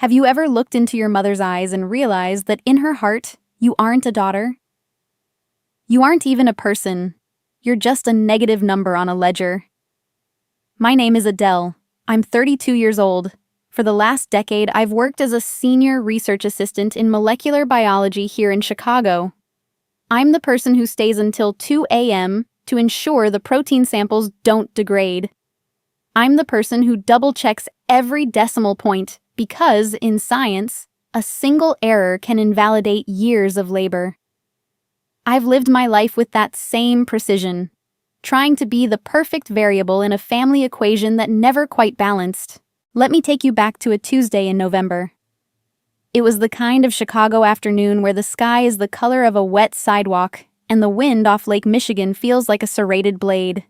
Have you ever looked into your mother's eyes and realized that in her heart, you aren't a daughter? You aren't even a person. You're just a negative number on a ledger. My name is Adele. I'm 32 years old. For the last decade, I've worked as a senior research assistant in molecular biology here in Chicago. I'm the person who stays until 2 a.m. to ensure the protein samples don't degrade. I'm the person who double-checks every decimal point because, in science, a single error can invalidate years of labor. I've lived my life with that same precision, trying to be the perfect variable in a family equation that never quite balanced. Let me take you back to a Tuesday in November. It was the kind of Chicago afternoon where the sky is the color of a wet sidewalk and the wind off Lake Michigan feels like a serrated blade.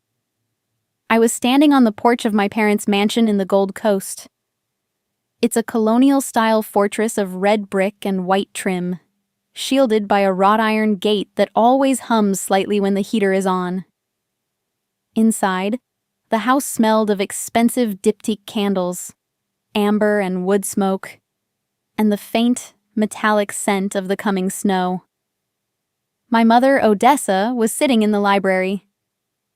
I was standing on the porch of my parents' mansion in the Gold Coast. It's a colonial-style fortress of red brick and white trim, shielded by a wrought iron gate that always hums slightly when the heater is on. Inside, the house smelled of expensive diptyque candles, amber and wood smoke, and the faint, metallic scent of the coming snow. My mother, Odessa, was sitting in the library.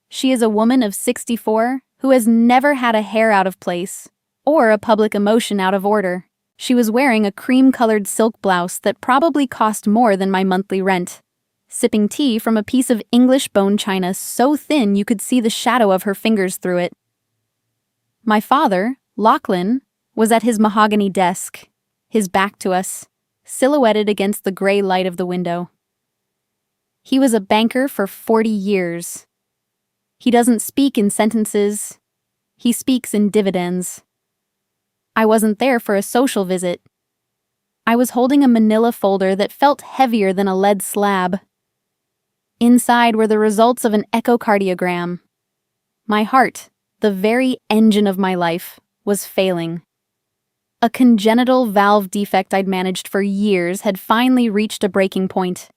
She is a woman of 64 who has never had a hair out of place or a public emotion out of order. She was wearing a cream-colored silk blouse that probably cost more than my monthly rent, sipping tea from a piece of English bone china so thin you could see the shadow of her fingers through it. My father, Lachlan, was at his mahogany desk, his back to us, silhouetted against the gray light of the window. He was a banker for 40 years. He doesn't speak in sentences. He speaks in dividends. I wasn't there for a social visit. I was holding a manila folder that felt heavier than a lead slab. Inside were the results of an echocardiogram. My heart, the very engine of my life, was failing. A congenital valve defect I'd managed for years had finally reached a breaking point.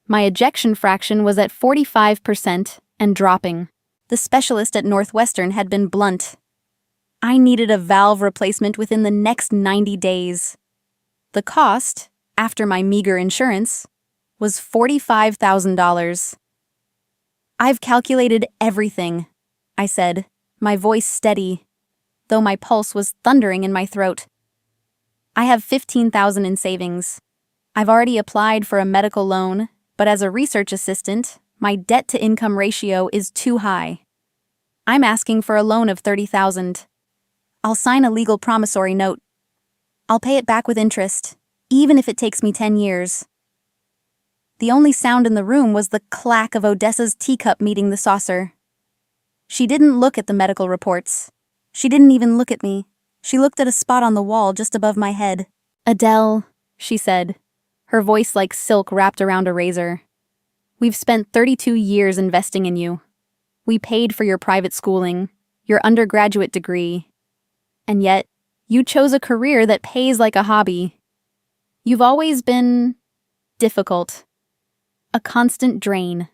My ejection fraction was at 45% and dropping. The specialist at Northwestern had been blunt. I needed a valve replacement within the next 90 days. The cost, after my meager insurance, was $45,000. I've calculated everything, I said, my voice steady, though my pulse was thundering in my throat. I have $15,000 in savings. I've already applied for a medical loan, but as a research assistant, my debt-to-income ratio is too high. I'm asking for a loan of $30,000. I'll sign a legal promissory note. I'll pay it back with interest, even if it takes me 10 years. The only sound in the room was the clack of Odessa's teacup meeting the saucer. She didn't look at the medical reports. She didn't even look at me. She looked at a spot on the wall just above my head. "Adele," she said, her voice like silk wrapped around a razor. "We've spent 32 years investing in you. We paid for your private schooling, your undergraduate degree. And yet, you chose a career that pays like a hobby. You've always been difficult. A constant drain."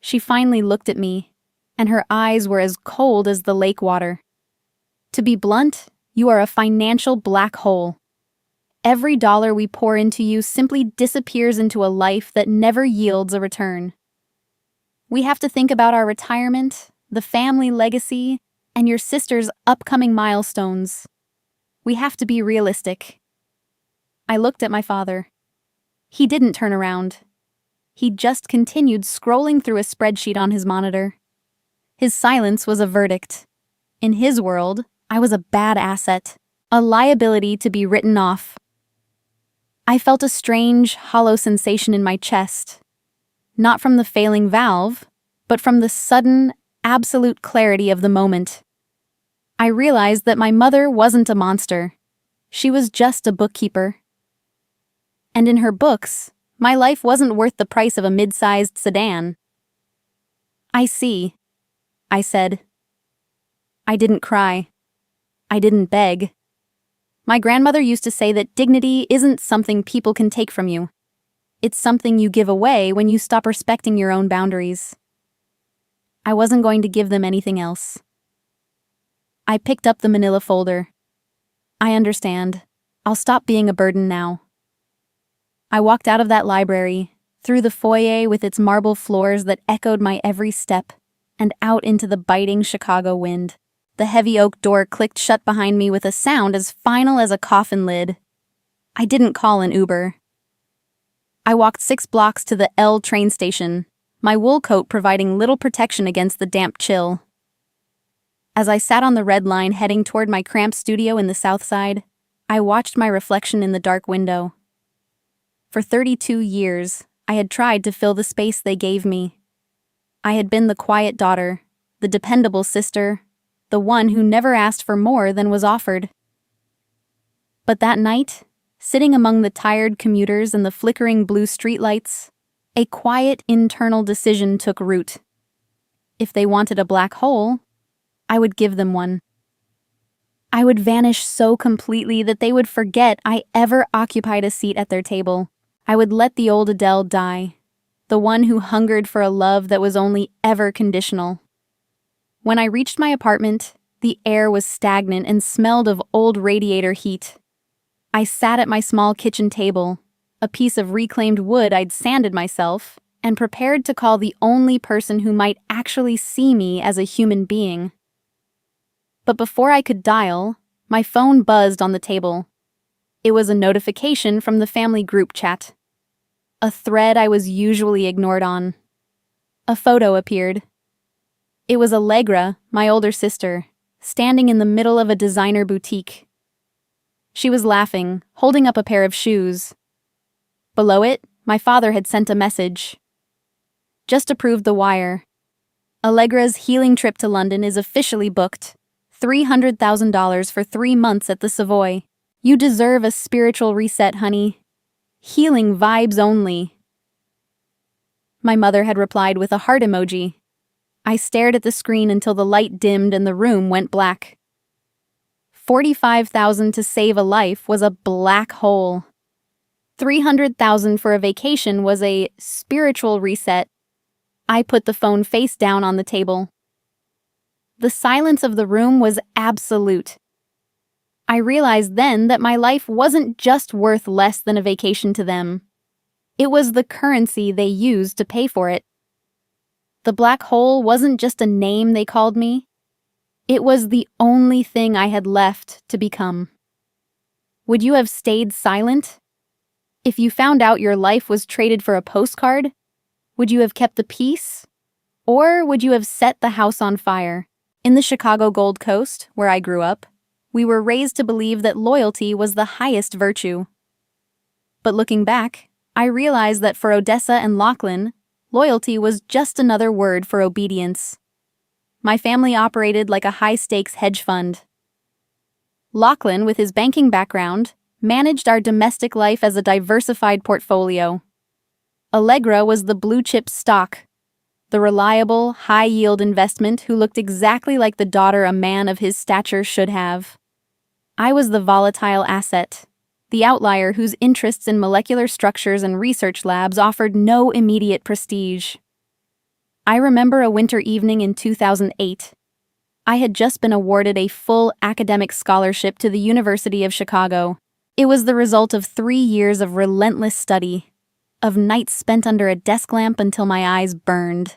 She finally looked at me, and her eyes were as cold as the lake water. "To be blunt, you are a financial black hole. Every dollar we pour into you simply disappears into a life that never yields a return. We have to think about our retirement, the family legacy, and your sister's upcoming milestones. We have to be realistic." I looked at my father. He didn't turn around. He just continued scrolling through a spreadsheet on his monitor. His silence was a verdict. In his world, I was a bad asset, a liability to be written off. I felt a strange, hollow sensation in my chest, not from the failing valve, but from the sudden, absolute clarity of the moment. I realized that my mother wasn't a monster. She was just a bookkeeper. And in her books, my life wasn't worth the price of a mid-sized sedan. "I see," I said. I didn't cry. I didn't beg. My grandmother used to say that dignity isn't something people can take from you. It's something you give away when you stop respecting your own boundaries. I wasn't going to give them anything else. I picked up the manila folder. "I understand," I'll stop being a burden now. I walked out of that library, through the foyer with its marble floors that echoed my every step, and out into the biting Chicago wind. The heavy oak door clicked shut behind me with a sound as final as a coffin lid. I didn't call an Uber. I walked 6 blocks to the L train station, my wool coat providing little protection against the damp chill. As I sat on the red line heading toward my cramped studio in the South Side, I watched my reflection in the dark window. For 32 years, I had tried to fill the space they gave me. I had been the quiet daughter, the dependable sister, the one who never asked for more than was offered. But that night, sitting among the tired commuters and the flickering blue streetlights, a quiet internal decision took root. If they wanted a black hole, I would give them one. I would vanish so completely that they would forget I ever occupied a seat at their table. I would let the old Adele die, the one who hungered for a love that was only ever conditional. When I reached my apartment, the air was stagnant and smelled of old radiator heat. I sat at my small kitchen table, a piece of reclaimed wood I'd sanded myself, and prepared to call the only person who might actually see me as a human being. But before I could dial, my phone buzzed on the table. It was a notification from the family group chat. A thread I was usually ignored on. A photo appeared. It was Allegra, my older sister, standing in the middle of a designer boutique. She was laughing, holding up a pair of shoes. Below it, my father had sent a message. Just approved the wire. Allegra's healing trip to London is officially booked. $300,000 for 3 months at the Savoy. You deserve a spiritual reset, honey. Healing vibes only. My mother had replied with a heart emoji. I stared at the screen until the light dimmed and the room went black. $45,000 to save a life was a black hole. $300,000 for a vacation was a spiritual reset. I put the phone face down on the table. The silence of the room was absolute. I realized then that my life wasn't just worth less than a vacation to them. It was the currency they used to pay for it. The black hole wasn't just a name they called me. It was the only thing I had left to become. Would you have stayed silent? If you found out your life was traded for a postcard, would you have kept the peace? Or would you have set the house on fire? In the Chicago Gold Coast, where I grew up, we were raised to believe that loyalty was the highest virtue. But looking back, I realized that for Odessa and Lachlan, loyalty was just another word for obedience. My family operated like a high-stakes hedge fund. Lachlan, with his banking background, managed our domestic life as a diversified portfolio. Allegra was the blue-chip stock, the reliable, high-yield investment who looked exactly like the daughter a man of his stature should have. I was the volatile asset, the outlier whose interests in molecular structures and research labs offered no immediate prestige. I remember a winter evening in 2008. I had just been awarded a full academic scholarship to the University of Chicago. It was the result of 3 years of relentless study, of nights spent under a desk lamp until my eyes burned.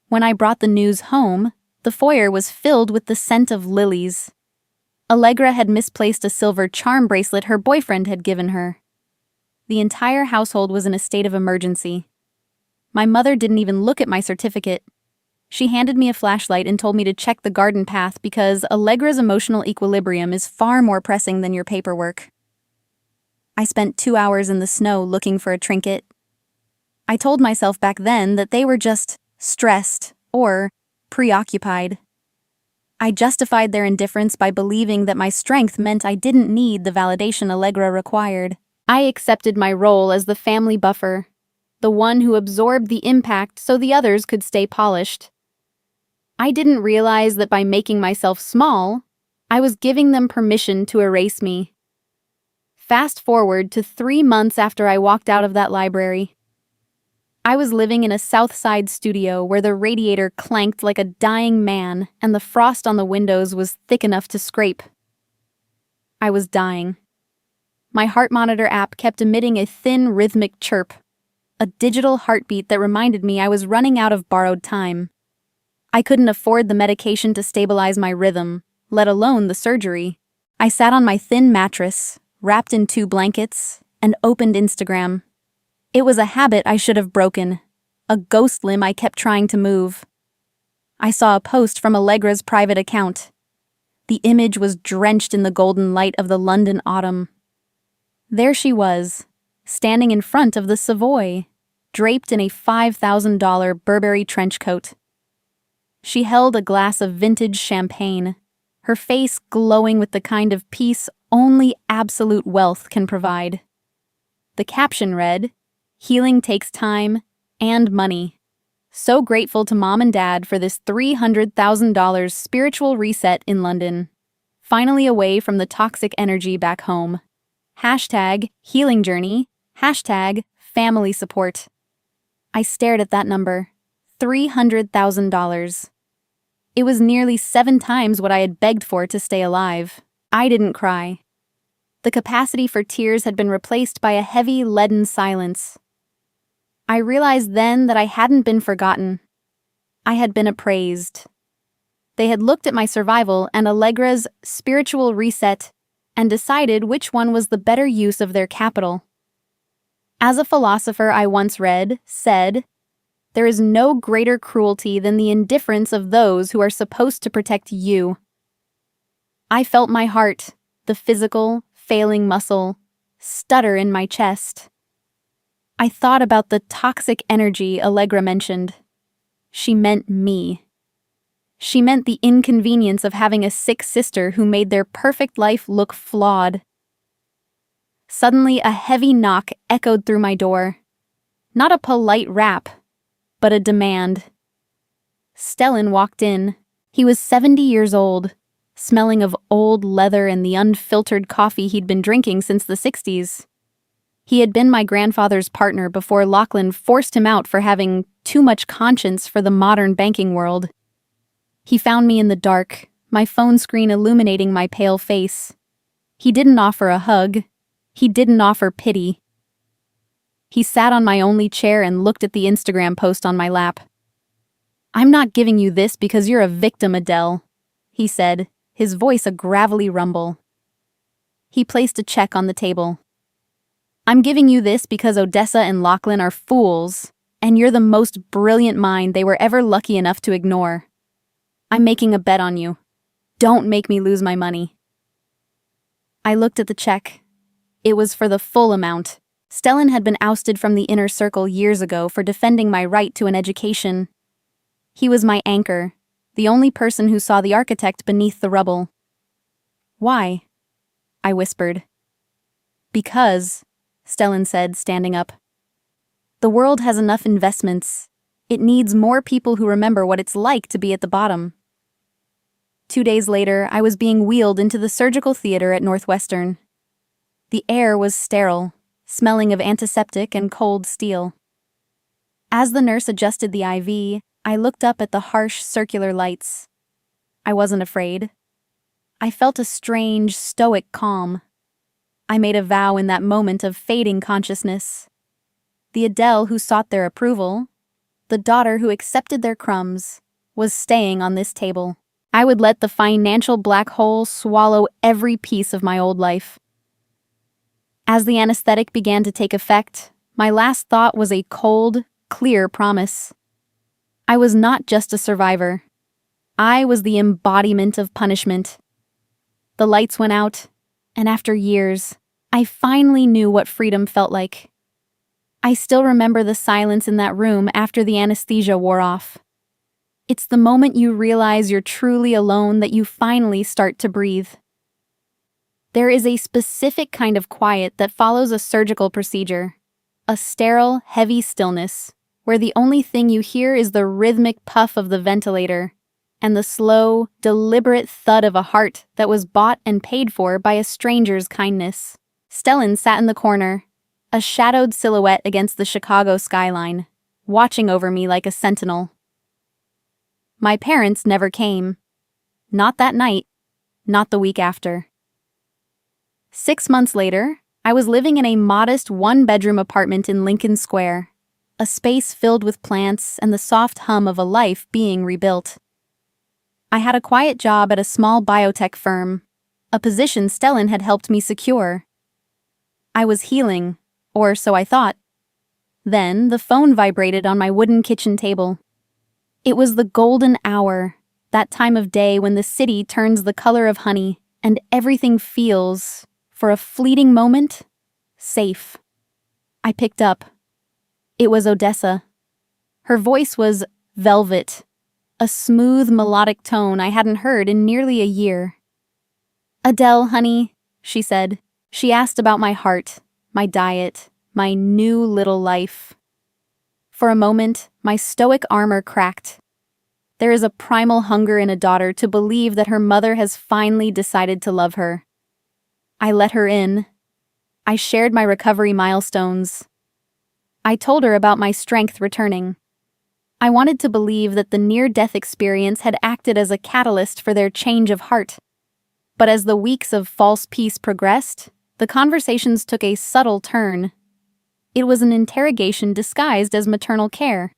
When I brought the news home, the foyer was filled with the scent of lilies. Allegra had misplaced a silver charm bracelet her boyfriend had given her. The entire household was in a state of emergency. My mother didn't even look at my certificate. She handed me a flashlight and told me to check the garden path because Allegra's emotional equilibrium is far more pressing than your paperwork. I spent 2 hours in the snow looking for a trinket. I told myself back then that they were just stressed or preoccupied. I justified their indifference by believing that my strength meant I didn't need the validation Allegra required. I accepted my role as the family buffer, the one who absorbed the impact so the others could stay polished. I didn't realize that by making myself small, I was giving them permission to erase me. Fast forward to 3 months after I walked out of that library. I was living in a South Side studio where the radiator clanked like a dying man and the frost on the windows was thick enough to scrape. I was dying. My heart monitor app kept emitting a thin, rhythmic chirp, a digital heartbeat that reminded me I was running out of borrowed time. I couldn't afford the medication to stabilize my rhythm, let alone the surgery. I sat on my thin mattress, wrapped in 2 blankets, and opened Instagram. It was a habit I should have broken, a ghost limb I kept trying to move. I saw a post from Allegra's private account. The image was drenched in the golden light of the London autumn. There she was, standing in front of the Savoy, draped in a $5,000 Burberry trench coat. She held a glass of vintage champagne, her face glowing with the kind of peace only absolute wealth can provide. The caption read, "Healing takes time and money. So grateful to Mom and Dad for this $300,000 spiritual reset in London. Finally away from the toxic energy back home. Hashtag healing journey, hashtag family support." I stared at that number, $300,000. It was nearly 7 times what I had begged for to stay alive. I didn't cry. The capacity for tears had been replaced by a heavy, leaden silence. I realized then that I hadn't been forgotten. I had been appraised. They had looked at my survival and Allegra's spiritual reset and decided which one was the better use of their capital. As a philosopher I once read said, "There is no greater cruelty than the indifference of those who are supposed to protect you." I felt my heart, the physical, failing muscle, stutter in my chest. I thought about the toxic energy Allegra mentioned. She meant me. She meant the inconvenience of having a sick sister who made their perfect life look flawed. Suddenly, a heavy knock echoed through my door. Not a polite rap, but a demand. Stellan walked in. He was 70 years old, smelling of old leather and the unfiltered coffee he'd been drinking since the 60s. He had been my grandfather's partner before Lachlan forced him out for having too much conscience for the modern banking world. He found me in the dark, my phone screen illuminating my pale face. He didn't offer a hug. He didn't offer pity. He sat on my only chair and looked at the Instagram post on my lap. "I'm not giving you this because you're a victim, Adele," he said, his voice a gravelly rumble. He placed a check on the table. "I'm giving you this because Odessa and Lachlan are fools, and you're the most brilliant mind they were ever lucky enough to ignore. I'm making a bet on you. Don't make me lose my money." I looked at the check. It was for the full amount. Stellan had been ousted from the inner circle years ago for defending my right to an education. He was my anchor, the only person who saw the architect beneath the rubble. "Why?" I whispered. "Because," Stellan said, standing up. "The world has enough investments. It needs more people who remember what it's like to be at the bottom." 2 days later, I was being wheeled into the surgical theater at Northwestern. The air was sterile, smelling of antiseptic and cold steel. As the nurse adjusted the IV, I looked up at the harsh circular lights. I wasn't afraid. I felt a strange, stoic calm. I made a vow in that moment of fading consciousness. The Adele who sought their approval, the daughter who accepted their crumbs, was staying on this table. I would let the financial black hole swallow every piece of my old life. As the anesthetic began to take effect, my last thought was a cold, clear promise. I was not just a survivor. I was the embodiment of punishment. The lights went out, and after years, I finally knew what freedom felt like. I still remember the silence in that room after the anesthesia wore off. It's the moment you realize you're truly alone that you finally start to breathe. There is a specific kind of quiet that follows a surgical procedure, a sterile, heavy stillness, where the only thing you hear is the rhythmic puff of the ventilator and the slow, deliberate thud of a heart that was bought and paid for by a stranger's kindness. Stellan sat in the corner, a shadowed silhouette against the Chicago skyline, watching over me like a sentinel. My parents never came. Not that night, not the week after. 6 months later, I was living in a modest one-bedroom apartment in Lincoln Square, a space filled with plants and the soft hum of a life being rebuilt. I had a quiet job at a small biotech firm, a position Stellan had helped me secure. I was healing, or so I thought. Then the phone vibrated on my wooden kitchen table. It was the golden hour, that time of day when the city turns the color of honey and everything feels, for a fleeting moment, safe. I picked up. It was Odessa. Her voice was velvet, a smooth melodic tone I hadn't heard in nearly a year. "Adele, honey," she said. She asked about my heart, my diet, my new little life. For a moment, my stoic armor cracked. There is a primal hunger in a daughter to believe that her mother has finally decided to love her. I let her in. I shared my recovery milestones. I told her about my strength returning. I wanted to believe that the near-death experience had acted as a catalyst for their change of heart. But as the weeks of false peace progressed, the conversations took a subtle turn. It was an interrogation disguised as maternal care.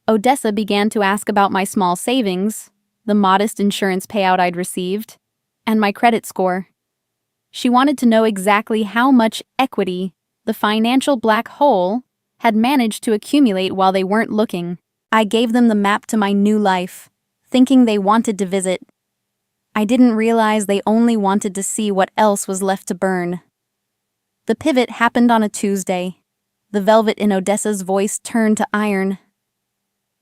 Odessa began to ask about my small savings, the modest insurance payout I'd received, and my credit score. She wanted to know exactly how much equity, the financial black hole, had managed to accumulate while they weren't looking. I gave them the map to my new life, thinking they wanted to visit. I didn't realize they only wanted to see what else was left to burn. The pivot happened on a Tuesday. The velvet in Odessa's voice turned to iron.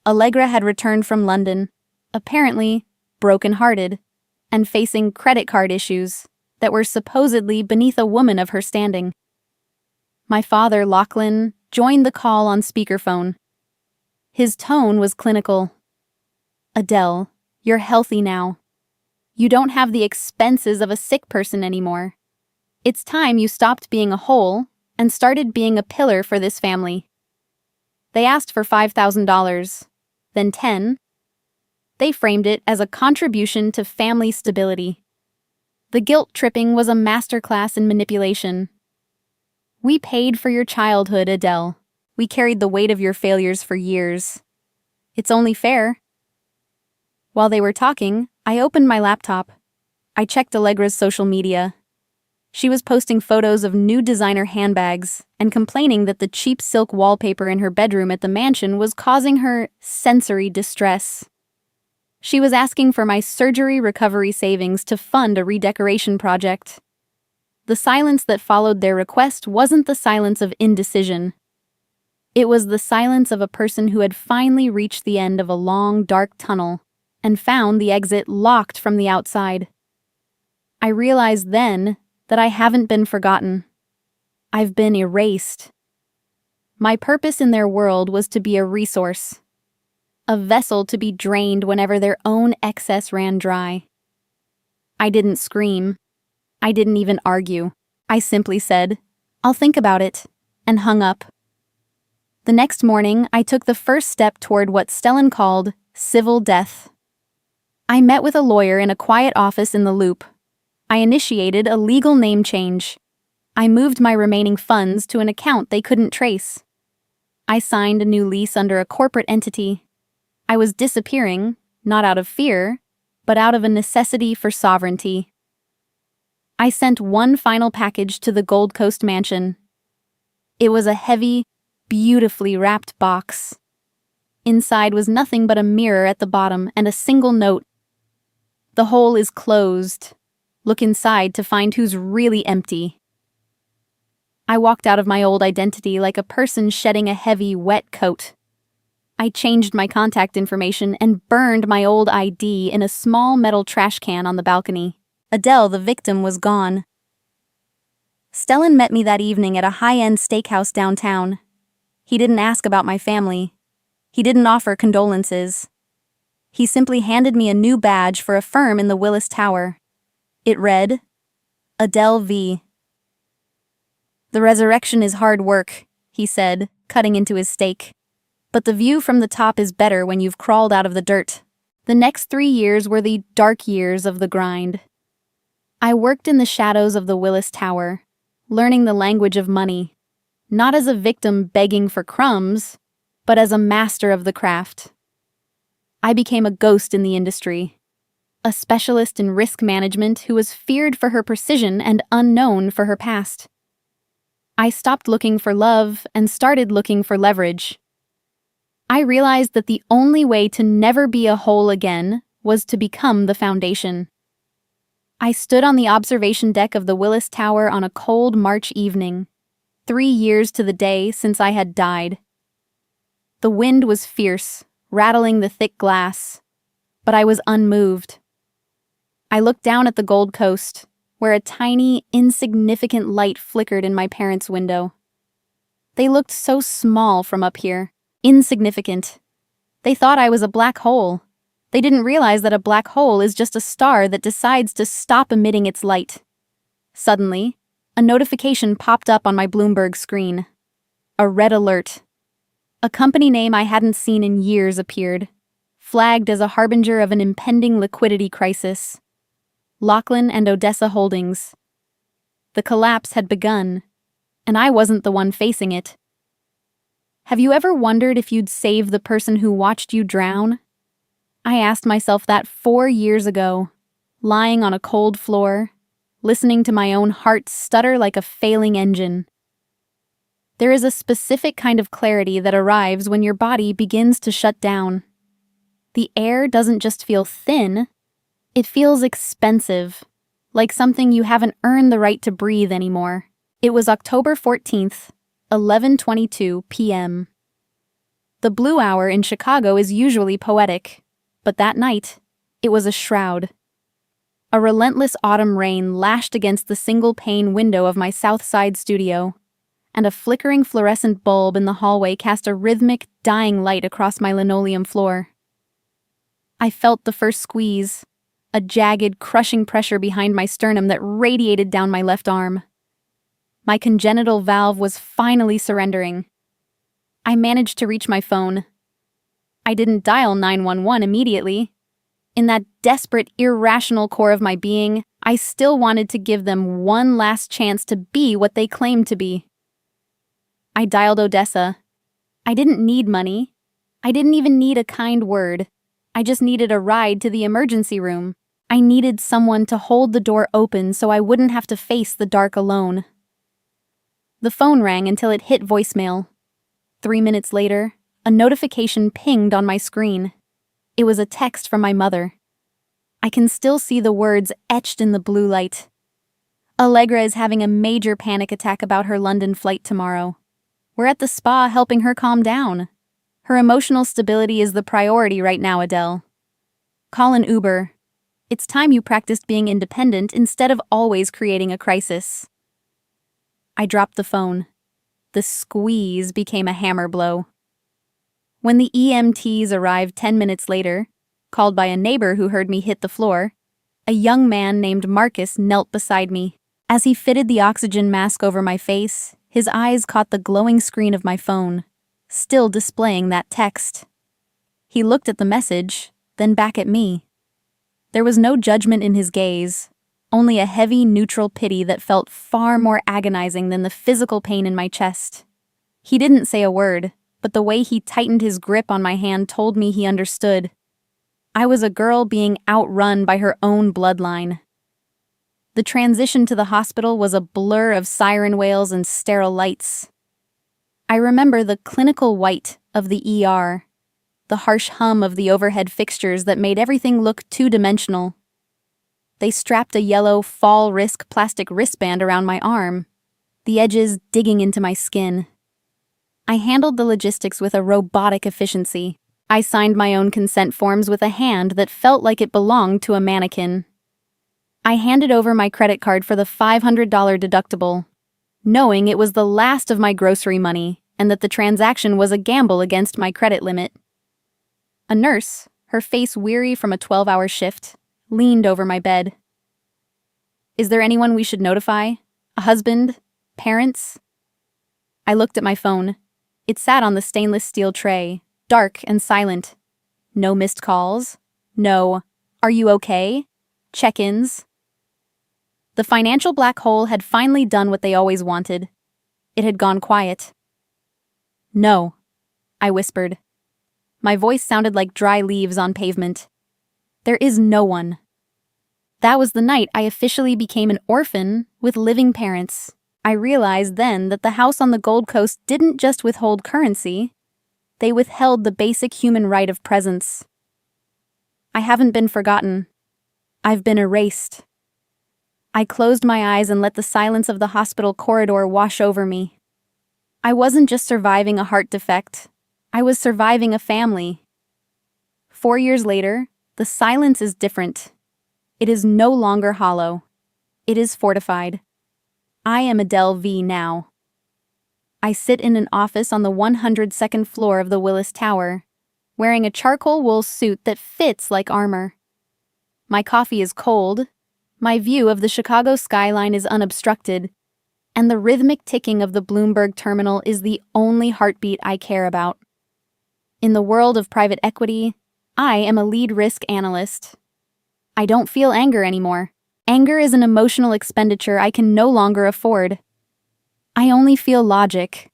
Allegra had returned from London, apparently broken-hearted, and facing credit card issues that were supposedly beneath a woman of her standing. My father, Lachlan, joined the call on speakerphone. His tone was clinical. "Adele, you're healthy now. You don't have the expenses of a sick person anymore. It's time you stopped being a hole and started being a pillar for this family." They asked for $5,000, then 10. They framed it as a contribution to family stability. The guilt-tripping was a masterclass in manipulation. "We paid for your childhood, Adele. We carried the weight of your failures for years. It's only fair." While they were talking, I opened my laptop. I checked Allegra's social media. She was posting photos of new designer handbags and complaining that the cheap silk wallpaper in her bedroom at the mansion was causing her sensory distress. She was asking for my surgery recovery savings to fund a redecoration project. The silence that followed their request wasn't the silence of indecision. It was the silence of a person who had finally reached the end of a long, dark tunnel and found the exit locked from the outside. I realized then that I haven't been forgotten. I've been erased. My purpose in their world was to be a resource, a vessel to be drained whenever their own excess ran dry. I didn't scream. I didn't even argue. I simply said, "I'll think about it," and hung up. The next morning, I took the first step toward what Stellan called civil death. I met with a lawyer in a quiet office in the Loop. I initiated a legal name change. I moved my remaining funds to an account they couldn't trace. I signed a new lease under a corporate entity. I was disappearing, not out of fear, but out of a necessity for sovereignty. I sent one final package to the Gold Coast mansion. It was a heavy, beautifully wrapped box. Inside was nothing but a mirror at the bottom and a single note. "The hole is closed. Look inside to find who's really empty." I walked out of my old identity like a person shedding a heavy, wet coat. I changed my contact information and burned my old ID in a small metal trash can on the balcony. Adele, the victim, was gone. Stellan met me that evening at a high-end steakhouse downtown. He didn't ask about my family. He didn't offer condolences. He simply handed me a new badge for a firm in the Willis Tower. It read, Adele V. "The resurrection is hard work," he said, cutting into his steak. "But the view from the top is better when you've crawled out of the dirt." The next 3 years were the dark years of the grind. I worked in the shadows of the Willis Tower, learning the language of money, not as a victim begging for crumbs, but as a master of the craft. I became a ghost in the industry, a specialist in risk management who was feared for her precision and unknown for her past. I stopped looking for love and started looking for leverage. I realized that the only way to never be a whole again was to become the foundation. I stood on the observation deck of the Willis Tower on a cold March evening, 3 years to the day since I had died. The wind was fierce, rattling the thick glass, but I was unmoved. I looked down at the Gold Coast, where a tiny, insignificant light flickered in my parents' window. They looked so small from up here, insignificant. They thought I was a black hole. They didn't realize that a black hole is just a star that decides to stop emitting its light. Suddenly, a notification popped up on my Bloomberg screen. A red alert. A company name I hadn't seen in years appeared, flagged as a harbinger of an impending liquidity crisis. Lachlan and Odessa Holdings. The collapse had begun, and I wasn't the one facing it. Have you ever wondered if you'd save the person who watched you drown? I asked myself that 4 years ago, lying on a cold floor, listening to my own heart stutter like a failing engine. There is a specific kind of clarity that arrives when your body begins to shut down. The air doesn't just feel thin, it feels expensive, like something you haven't earned the right to breathe anymore. It was October 14th, 11:22 p.m. The blue hour in Chicago is usually poetic, but that night, it was a shroud. A relentless autumn rain lashed against the single-pane window of my South Side studio, and a flickering fluorescent bulb in the hallway cast a rhythmic, dying light across my linoleum floor. I felt the first squeeze, a jagged, crushing pressure behind my sternum that radiated down my left arm. My congenital valve was finally surrendering. I managed to reach my phone. I didn't dial 911 immediately. In that desperate, irrational core of my being, I still wanted to give them one last chance to be what they claimed to be. I dialed Odessa. I didn't need money. I didn't even need a kind word. I just needed a ride to the emergency room. I needed someone to hold the door open so I wouldn't have to face the dark alone. The phone rang until it hit voicemail. 3 minutes later, a notification pinged on my screen. It was a text from my mother. I can still see the words etched in the blue light. Allegra is having a major panic attack about her London flight tomorrow. We're at the spa helping her calm down. Her emotional stability is the priority right now, Adele. Call an Uber. It's time you practiced being independent instead of always creating a crisis. I dropped the phone. The squeeze became a hammer blow. When the EMTs arrived 10 minutes later, called by a neighbor who heard me hit the floor, a young man named Marcus knelt beside me. As he fitted the oxygen mask over my face, his eyes caught the glowing screen of my phone, still displaying that text. He looked at the message, then back at me. There was no judgment in his gaze, only a heavy, neutral pity that felt far more agonizing than the physical pain in my chest. He didn't say a word, but the way he tightened his grip on my hand told me he understood. I was a girl being outrun by her own bloodline. The transition to the hospital was a blur of siren wails and sterile lights. I remember the clinical white of the ER, the harsh hum of the overhead fixtures that made everything look two-dimensional. They strapped a yellow fall-risk plastic wristband around my arm, the edges digging into my skin. I handled the logistics with a robotic efficiency. I signed my own consent forms with a hand that felt like it belonged to a mannequin. I handed over my credit card for the $500 deductible, knowing it was the last of my grocery money and that the transaction was a gamble against my credit limit. A nurse, her face weary from a 12-hour shift, leaned over my bed. Is there anyone we should notify? A husband? Parents? I looked at my phone. It sat on the stainless steel tray, dark and silent. No missed calls. No, "Are you okay?" check-ins. The financial black hole had finally done what they always wanted. It had gone quiet. "No," I whispered. My voice sounded like dry leaves on pavement. "There is no one." That was the night I officially became an orphan with living parents. I realized then that the house on the Gold Coast didn't just withhold currency, they withheld the basic human right of presence. I haven't been forgotten. I've been erased. I closed my eyes and let the silence of the hospital corridor wash over me. I wasn't just surviving a heart defect, I was surviving a family. 4 years later, the silence is different. It is no longer hollow. It is fortified. I am Adele V now. I sit in an office on the 102nd floor of the Willis Tower, wearing a charcoal wool suit that fits like armor. My coffee is cold, my view of the Chicago skyline is unobstructed, and the rhythmic ticking of the Bloomberg terminal is the only heartbeat I care about. In the world of private equity, I am a lead risk analyst. I don't feel anger anymore. Anger is an emotional expenditure I can no longer afford. I only feel logic.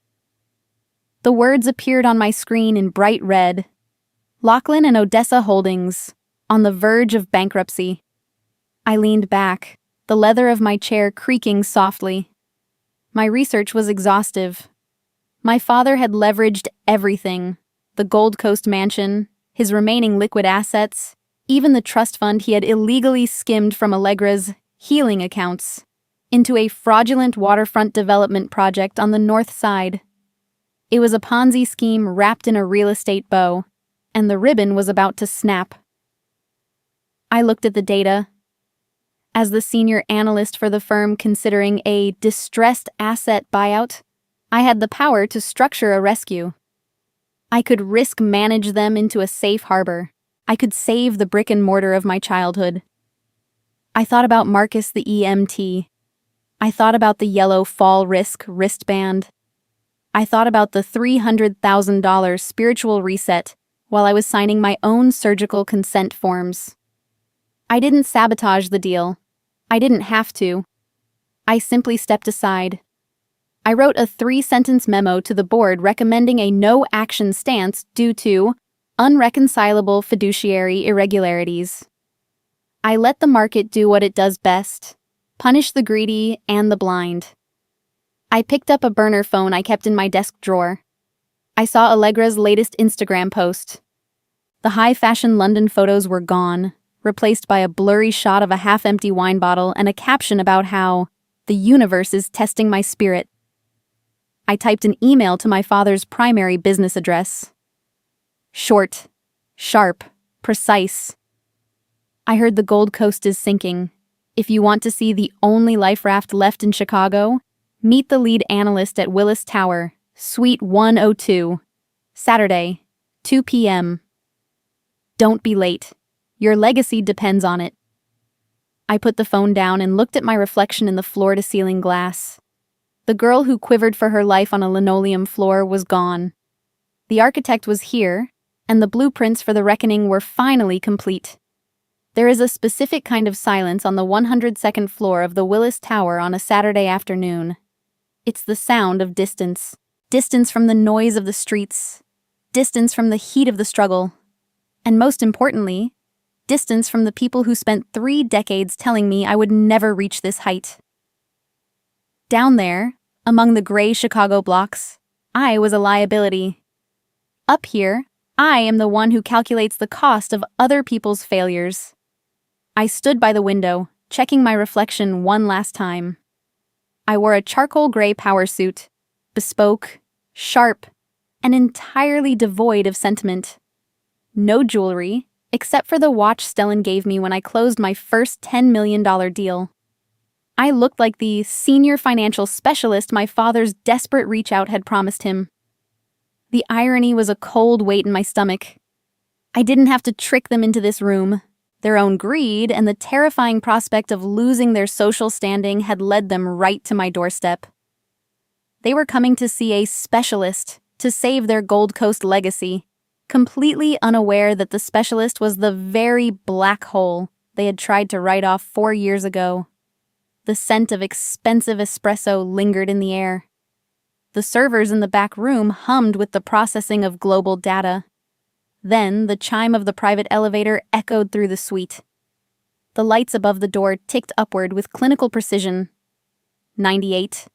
The words appeared on my screen in bright red. Lachlan and Odessa Holdings, on the verge of bankruptcy. I leaned back, the leather of my chair creaking softly. My research was exhaustive. My father had leveraged everything: the Gold Coast mansion, his remaining liquid assets, even the trust fund he had illegally skimmed from Allegra's healing accounts, into a fraudulent waterfront development project on the north side. It was a Ponzi scheme wrapped in a real estate bow, and the ribbon was about to snap. I looked at the data. As the senior analyst for the firm considering a distressed asset buyout, I had the power to structure a rescue. I could risk manage them into a safe harbor. I could save the brick and mortar of my childhood. I thought about Marcus the EMT. I thought about the yellow fall risk wristband. I thought about the $300,000 spiritual reset while I was signing my own surgical consent forms. I didn't sabotage the deal. I didn't have to. I simply stepped aside. I wrote a 3-sentence memo to the board recommending a no-action stance due to unreconcilable fiduciary irregularities. I let the market do what it does best: punish the greedy and the blind. I picked up a burner phone I kept in my desk drawer. I saw Allegra's latest Instagram post. The high-fashion London photos were gone, replaced by a blurry shot of a half-empty wine bottle and a caption about how the universe is testing my spirit. I typed an email to my father's primary business address. Short, sharp, precise. I heard the Gold Coast is sinking. If you want to see the only life raft left in Chicago, meet the lead analyst at Willis Tower, Suite 102, Saturday, 2 p.m. Don't be late. Your legacy depends on it. I put the phone down and looked at my reflection in the floor-to-ceiling glass. The girl who quivered for her life on a linoleum floor was gone. The architect was here, and the blueprints for the reckoning were finally complete. There is a specific kind of silence on the 102nd floor of the Willis Tower on a Saturday afternoon. It's the sound of distance. Distance from the noise of the streets. Distance from the heat of the struggle. And most importantly, distance from the people who spent 3 decades telling me I would never reach this height. Down there, among the gray Chicago blocks, I was a liability. Up here, I am the one who calculates the cost of other people's failures. I stood by the window, checking my reflection one last time. I wore a charcoal gray power suit, bespoke, sharp, and entirely devoid of sentiment. No jewelry, except for the watch Stellan gave me when I closed my first $10 million deal. I looked like the senior financial specialist my father's desperate reach-out had promised him. The irony was a cold weight in my stomach. I didn't have to trick them into this room. Their own greed and the terrifying prospect of losing their social standing had led them right to my doorstep. They were coming to see a specialist to save their Gold Coast legacy, completely unaware that the specialist was the very black hole they had tried to write off 4 years ago. The scent of expensive espresso lingered in the air. The servers in the back room hummed with the processing of global data. Then, the chime of the private elevator echoed through the suite. The lights above the door ticked upward with clinical precision. 98,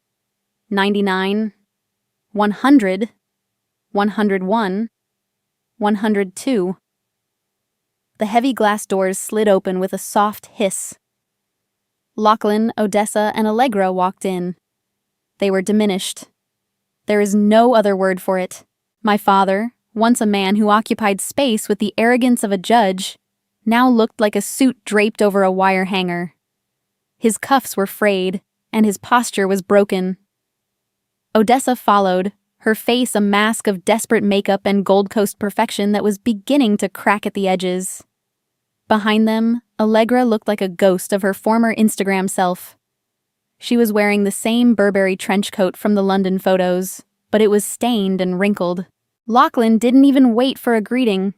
99, 100, 101, 102. The heavy glass doors slid open with a soft hiss. Lachlan, Odessa, and Allegra walked in. They were diminished. There is no other word for it. My father, once a man who occupied space with the arrogance of a judge, now looked like a suit draped over a wire hanger. His cuffs were frayed, and his posture was broken. Odessa followed, her face a mask of desperate makeup and Gold Coast perfection that was beginning to crack at the edges. Behind them, Allegra looked like a ghost of her former Instagram self. She was wearing the same Burberry trench coat from the London photos, but it was stained and wrinkled. Lachlan didn't even wait for a greeting.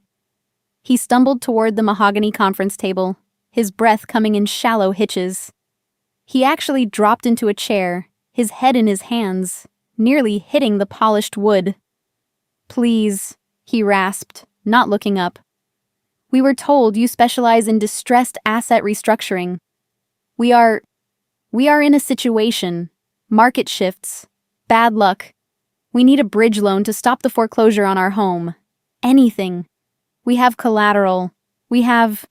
He stumbled toward the mahogany conference table, his breath coming in shallow hitches. He actually dropped into a chair, his head in his hands, nearly hitting the polished wood. "Please," he rasped, not looking up. "We were told you specialize in distressed asset restructuring. We are in a situation. Market shifts. Bad luck. We need a bridge loan to stop the foreclosure on our home. Anything. We have collateral. We have..."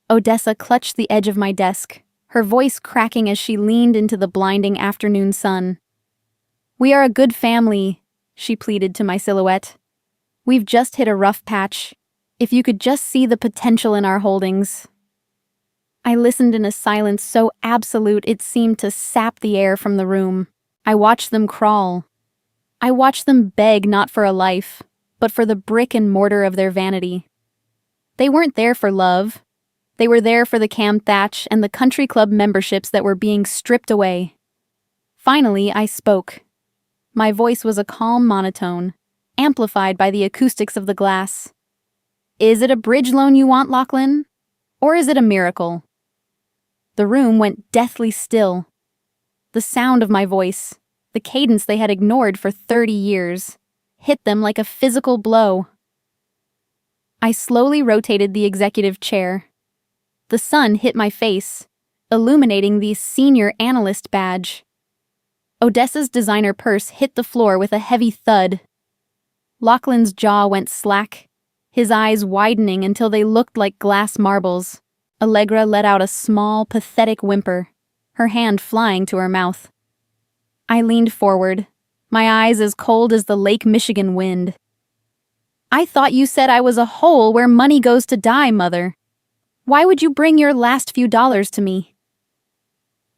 Odessa clutched the edge of my desk, her voice cracking as she leaned into the blinding afternoon sun. "We are a good family," she pleaded to my silhouette. "We've just hit a rough patch. If you could just see the potential in our holdings." I listened in a silence so absolute it seemed to sap the air from the room. I watched them crawl. I watched them beg not for a life, but for the brick and mortar of their vanity. They weren't there for love. They were there for the cam thatch and the country club memberships that were being stripped away. Finally, I spoke. My voice was a calm monotone, amplified by the acoustics of the glass. "Is it a bridge loan you want, Lachlan? Or is it a miracle?" The room went deathly still. The sound of my voice, the cadence they had ignored for 30 years, hit them like a physical blow. I slowly rotated the executive chair. The sun hit my face, illuminating the senior analyst badge. Odessa's designer purse hit the floor with a heavy thud. Lachlan's jaw went slack, his eyes widening until they looked like glass marbles. Allegra let out a small, pathetic whimper, her hand flying to her mouth. I leaned forward, my eyes as cold as the Lake Michigan wind. "I thought you said I was a hole where money goes to die, Mother. Why would you bring your last few dollars to me?"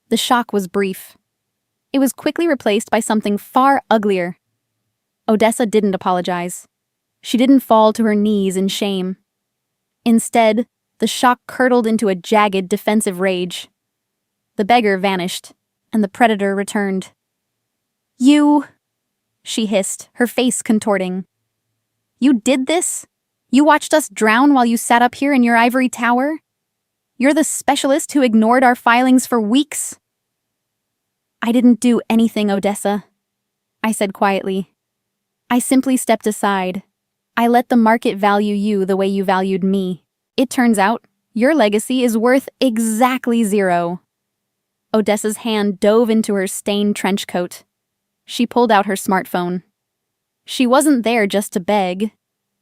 The shock was brief. It was quickly replaced by something far uglier. Odessa didn't apologize. She didn't fall to her knees in shame. Instead, the shock curdled into a jagged, defensive rage. The beggar vanished, and the predator returned. "You," she hissed, her face contorting. "You did this? You watched us drown while you sat up here in your ivory tower? You're the specialist who ignored our filings for weeks?" "I didn't do anything, Odessa," I said quietly. "I simply stepped aside. I let the market value you the way you valued me. It turns out, your legacy is worth exactly 0. Odessa's hand dove into her stained trench coat. She pulled out her smartphone. She wasn't there just to beg.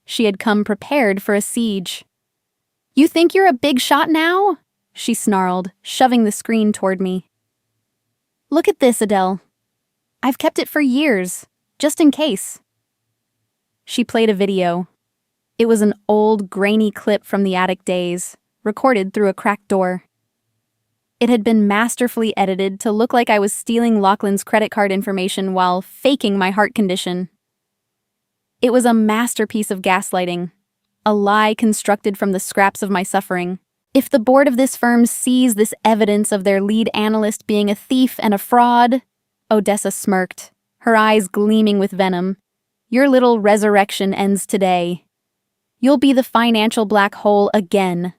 She had come prepared for a siege. "You think you're a big shot now?" she snarled, shoving the screen toward me. "Look at this, Adele. I've kept it for years, just in case." She played a video. It was an old, grainy clip from the attic days, recorded through a cracked door. It had been masterfully edited to look like I was stealing Lachlan's credit card information while faking my heart condition. It was a masterpiece of gaslighting, a lie constructed from the scraps of my suffering. If the board of this firm sees this evidence of their lead analyst being a thief and a fraud, Odessa smirked, her eyes gleaming with venom, your little resurrection ends today. You'll be the financial black hole again.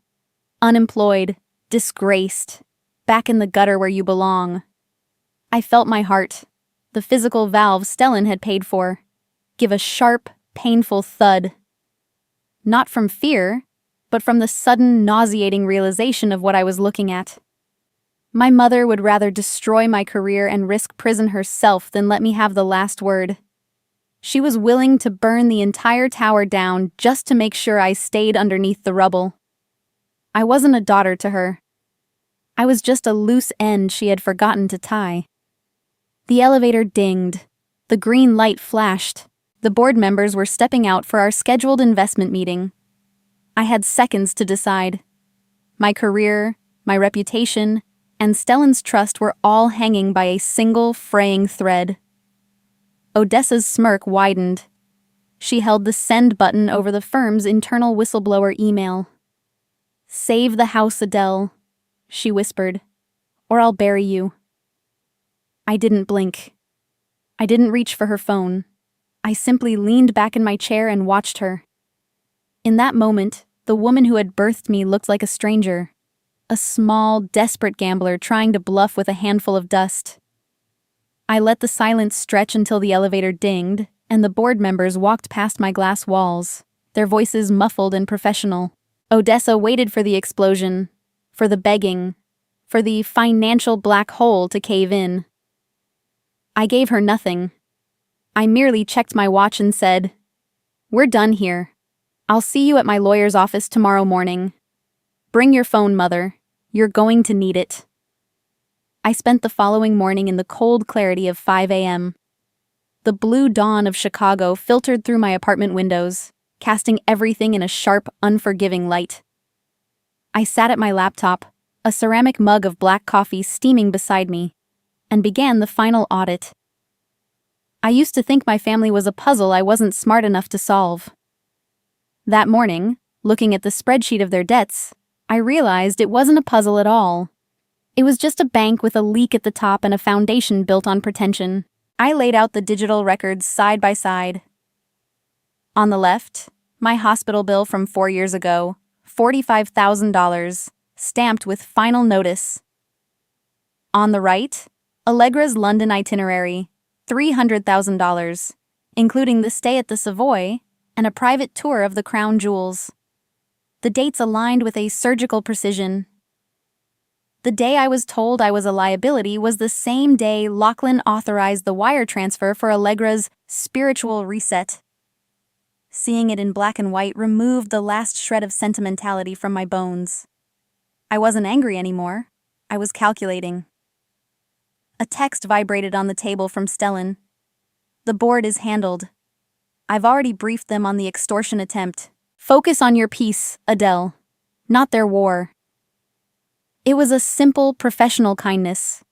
Unemployed, disgraced. back in the gutter where you belong. I felt my heart, the physical valve Stellan had paid for, give a sharp, painful thud. Not from fear, but from the sudden, nauseating realization of what I was looking at. My mother would rather destroy my career and risk prison herself than let me have the last word. She was willing to burn the entire tower down just to make sure I stayed underneath the rubble. I wasn't a daughter to her. I was just a loose end she had forgotten to tie. The elevator dinged. The green light flashed. The board members were stepping out for our scheduled investment meeting. I had seconds to decide. My career, my reputation, and Stellan's trust were all hanging by a single fraying thread. Odessa's smirk widened. She held the send button over the firm's internal whistleblower email. "Save the house, Adele," she whispered, "or I'll bury you." I didn't blink. I didn't reach for her phone. I simply leaned back in my chair and watched her. In that moment, the woman who had birthed me looked like a stranger. A small, desperate gambler trying to bluff with a handful of dust. I let the silence stretch until the elevator dinged, and the board members walked past my glass walls, their voices muffled and professional. Odessa waited for the explosion, for the begging, for the financial black hole to cave in. I gave her nothing. I merely checked my watch and said, "We're done here. I'll see you at my lawyer's office tomorrow morning. Bring your phone, Mother. You're going to need it." I spent the following morning in the cold clarity of 5 a.m. The blue dawn of Chicago filtered through my apartment windows, casting everything in a sharp, unforgiving light. I sat at my laptop, a ceramic mug of black coffee steaming beside me, and began the final audit. I used to think my family was a puzzle I wasn't smart enough to solve. That morning, looking at the spreadsheet of their debts, I realized it wasn't a puzzle at all. It was just a bank with a leak at the top and a foundation built on pretension. I laid out the digital records side by side. On the left, my hospital bill from 4 years ago, $45,000, stamped with final notice. On the right, Allegra's London itinerary, $300,000, including the stay at the Savoy and a private tour of the crown jewels. The dates aligned with a surgical precision. The day I was told I was a liability was the same day Lachlan authorized the wire transfer for Allegra's spiritual reset. Seeing it in black and white removed the last shred of sentimentality from my bones. I wasn't angry anymore. I was calculating. A text vibrated on the table from Stellan. "The board is handled. I've already briefed them on the extortion attempt. Focus on your peace, Adele, not their war." It was a simple, professional kindness,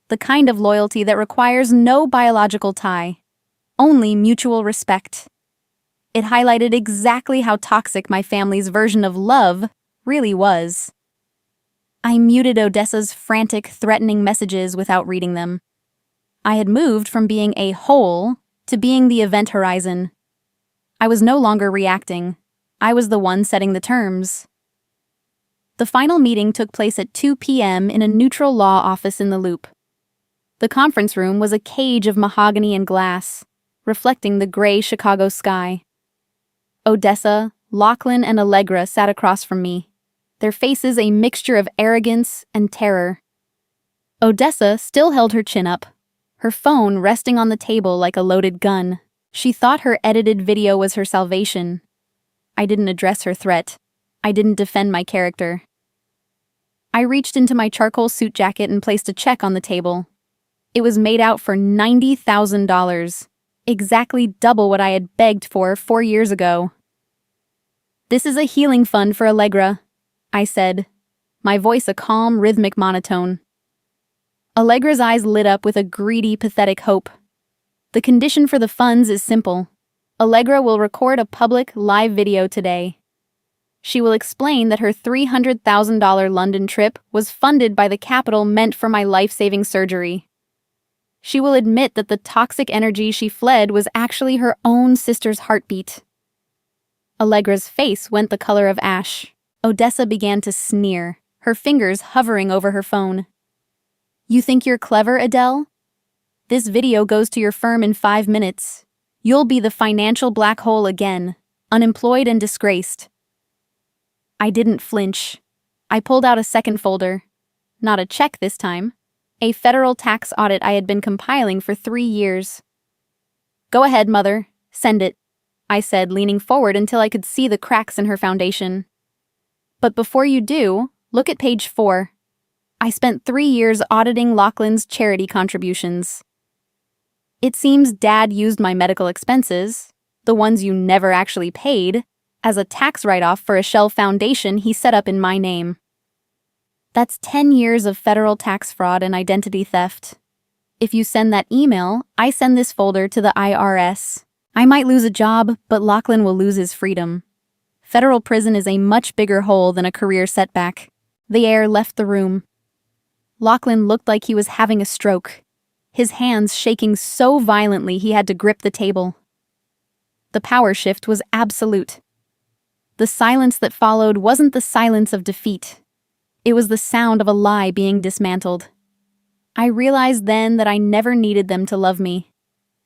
the kind of loyalty that requires no biological tie, only mutual respect. It highlighted exactly how toxic my family's version of love really was. I muted Odessa's frantic, threatening messages without reading them. I had moved from being a whole to being the event horizon. I was no longer reacting. I was the one setting the terms. The final meeting took place at 2 p.m. in a neutral law office in the Loop. The conference room was a cage of mahogany and glass, reflecting the gray Chicago sky. Odessa, Lachlan, and Allegra sat across from me, their faces a mixture of arrogance and terror. Odessa still held her chin up, her phone resting on the table like a loaded gun. She thought her edited video was her salvation. I didn't address her threat. I didn't defend my character. I reached into my charcoal suit jacket and placed a check on the table. It was made out for $90,000, exactly double what I had begged for 4 years ago. "This is a healing fund for Allegra," I said, my voice a calm, rhythmic monotone. Allegra's eyes lit up with a greedy, pathetic hope. "The condition for the funds is simple. Allegra will record a public, live video today. She will explain that her $300,000 London trip was funded by the capital meant for my life-saving surgery. She will admit that the toxic energy she fled was actually her own sister's heartbeat." Allegra's face went the color of ash. Odessa began to sneer, her fingers hovering over her phone. You think you're clever, Adele? This video goes to your firm in 5 minutes. You'll be the financial black hole again, unemployed and disgraced. I didn't flinch. I pulled out a second folder. Not a check this time. A federal tax audit I had been compiling for 3 years. Go ahead, Mother. Send it, I said, leaning forward until I could see the cracks in her foundation. But before you do, look at page 4. I spent 3 years auditing Lachlan's charity contributions. It seems Dad used my medical expenses, the ones you never actually paid, as a tax write-off for a shell foundation he set up in my name. That's 10 years of federal tax fraud and identity theft. If you send that email, I send this folder to the IRS. I might lose a job, but Lachlan will lose his freedom. Federal prison is a much bigger hole than a career setback. The air left the room. Lachlan looked like he was having a stroke, his hands shaking so violently he had to grip the table. The power shift was absolute. The silence that followed wasn't the silence of defeat. It was the sound of a lie being dismantled. I realized then that I never needed them to love me.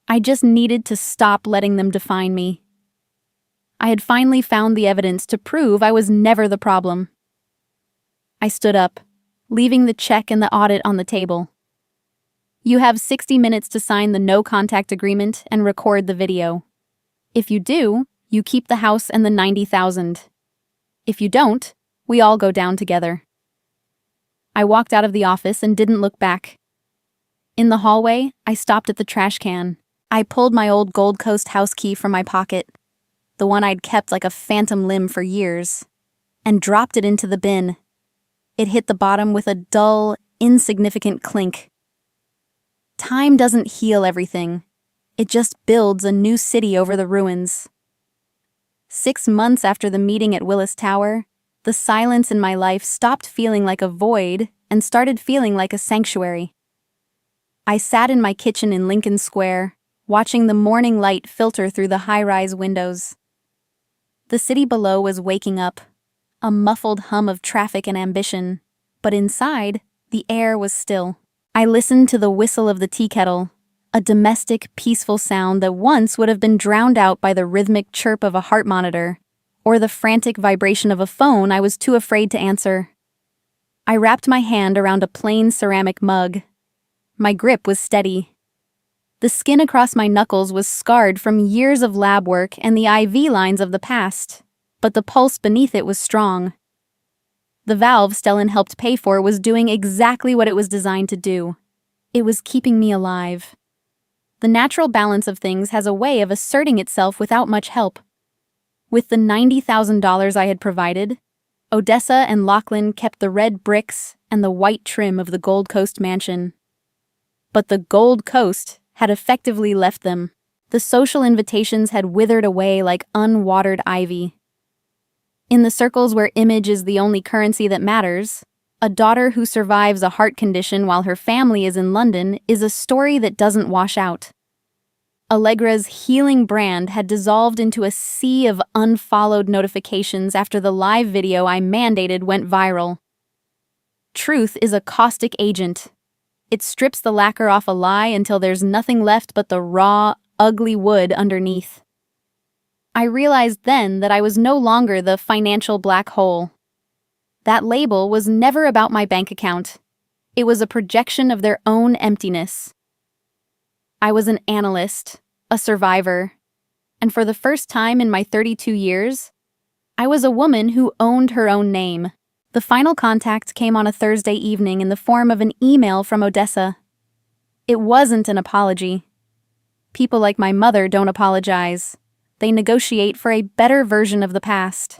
I just needed to stop letting them define me. I had finally found the evidence to prove I was never the problem. I stood up, leaving the check and the audit on the table. You have 60 minutes to sign the no-contact agreement and record the video. If you do, you keep the house and the $90,000. If you don't, we all go down together. I walked out of the office and didn't look back. In the hallway, I stopped at the trash can. I pulled my old Gold Coast house key from my pocket, the one I'd kept like a phantom limb for years, and dropped it into the bin. It hit the bottom with a dull, insignificant clink. Time doesn't heal everything. It just builds a new city over the ruins. 6 months after the meeting at Willis Tower, the silence in my life stopped feeling like a void and started feeling like a sanctuary. I sat in my kitchen in Lincoln Square, watching the morning light filter through the high-rise windows. The city below was waking up, a muffled hum of traffic and ambition, but inside, the air was still. I listened to the whistle of the tea kettle, a domestic, peaceful sound that once would have been drowned out by the rhythmic chirp of a heart monitor, or the frantic vibration of a phone I was too afraid to answer. I wrapped my hand around a plain ceramic mug. My grip was steady. The skin across my knuckles was scarred from years of lab work and the IV lines of the past, but the pulse beneath it was strong. The valve Stellan helped pay for was doing exactly what it was designed to do. It was keeping me alive. The natural balance of things has a way of asserting itself without much help. With the $90,000 I had provided, Odessa and Lachlan kept the red bricks and the white trim of the Gold Coast mansion. But the Gold Coast had effectively left them. The social invitations had withered away like unwatered ivy. In the circles where image is the only currency that matters, a daughter who survives a heart condition while her family is in London is a story that doesn't wash out. Allegra's healing brand had dissolved into a sea of unfollowed notifications after the live video I mandated went viral. Truth is a caustic agent. It strips the lacquer off a lie until there's nothing left but the raw, ugly wood underneath. I realized then that I was no longer the financial black hole. That label was never about my bank account. It was a projection of their own emptiness. I was an analyst, a survivor, and for the first time in my 32 years, I was a woman who owned her own name. The final contact came on a Thursday evening in the form of an email from Odessa. It wasn't an apology. People like my mother don't apologize. They negotiate for a better version of the past.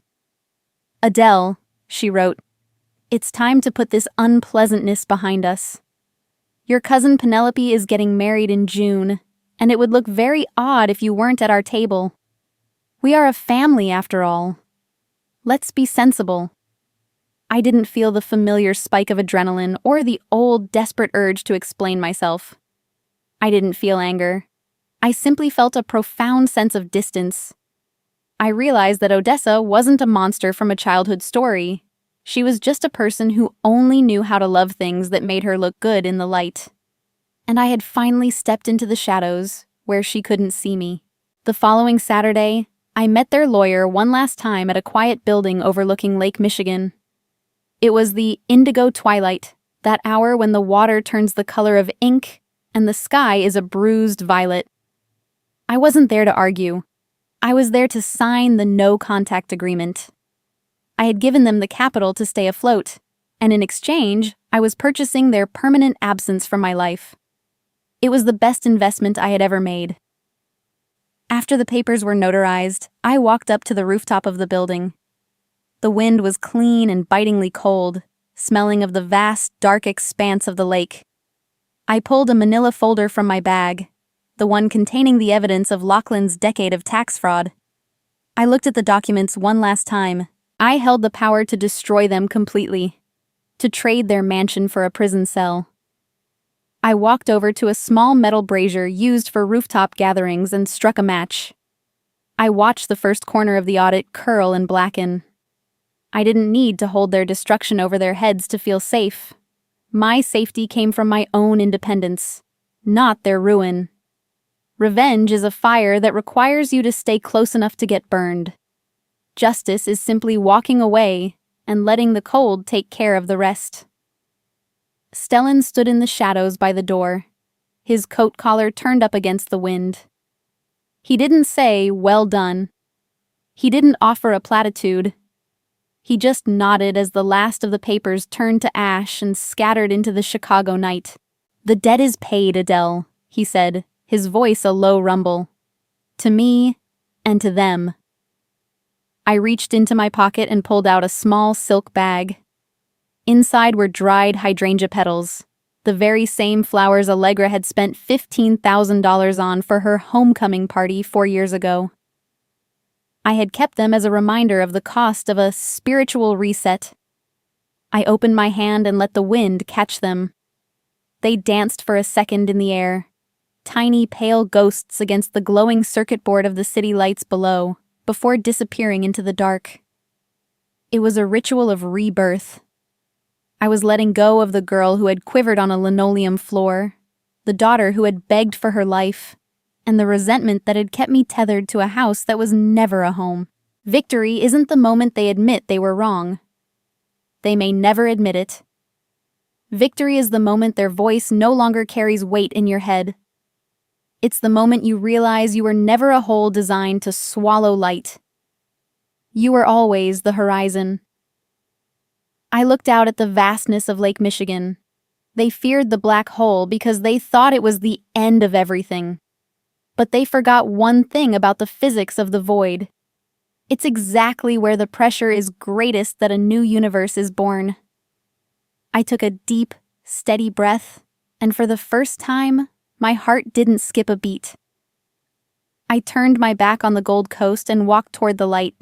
Adele, she wrote, it's time to put this unpleasantness behind us. Your cousin Penelope is getting married in June, and it would look very odd if you weren't at our table. We are a family after all. Let's be sensible. I didn't feel the familiar spike of adrenaline or the old desperate urge to explain myself. I didn't feel anger. I simply felt a profound sense of distance. I realized that Odessa wasn't a monster from a childhood story. She was just a person who only knew how to love things that made her look good in the light. And I had finally stepped into the shadows, where she couldn't see me. The following Saturday, I met their lawyer one last time at a quiet building overlooking Lake Michigan. It was the indigo twilight, that hour when the water turns the color of ink and the sky is a bruised violet. I wasn't there to argue. I was there to sign the no-contact agreement. I had given them the capital to stay afloat, and in exchange, I was purchasing their permanent absence from my life. It was the best investment I had ever made. After the papers were notarized, I walked up to the rooftop of the building. The wind was clean and bitingly cold, smelling of the vast, dark expanse of the lake. I pulled a manila folder from my bag, the one containing the evidence of Lachlan's decade of tax fraud. I looked at the documents one last time. I held the power to destroy them completely, to trade their mansion for a prison cell. I walked over to a small metal brazier used for rooftop gatherings and struck a match. I watched the first corner of the audit curl and blacken. I didn't need to hold their destruction over their heads to feel safe. My safety came from my own independence, not their ruin. Revenge is a fire that requires you to stay close enough to get burned. Justice is simply walking away and letting the cold take care of the rest. Stellan stood in the shadows by the door, his coat collar turned up against the wind. He didn't say, "Well done." He didn't offer a platitude. He just nodded as the last of the papers turned to ash and scattered into the Chicago night. "The debt is paid, Adele," he said, his voice a low rumble. "To me and to them." I reached into my pocket and pulled out a small silk bag. Inside were dried hydrangea petals, the very same flowers Allegra had spent $15,000 on for her homecoming party 4 years ago. I had kept them as a reminder of the cost of a spiritual reset. I opened my hand and let the wind catch them. They danced for a second in the air, tiny pale ghosts against the glowing circuit board of the city lights below, before disappearing into the dark. It was a ritual of rebirth. I was letting go of the girl who had quivered on a linoleum floor, the daughter who had begged for her life, and the resentment that had kept me tethered to a house that was never a home. Victory isn't the moment they admit they were wrong. They may never admit it. Victory is the moment their voice no longer carries weight in your head. It's the moment you realize you were never a hole designed to swallow light. You were always the horizon. I looked out at the vastness of Lake Michigan. They feared the black hole because they thought it was the end of everything. But they forgot one thing about the physics of the void. It's exactly where the pressure is greatest that a new universe is born. I took a deep, steady breath, and for the first time, my heart didn't skip a beat. I turned my back on the Gold Coast and walked toward the light,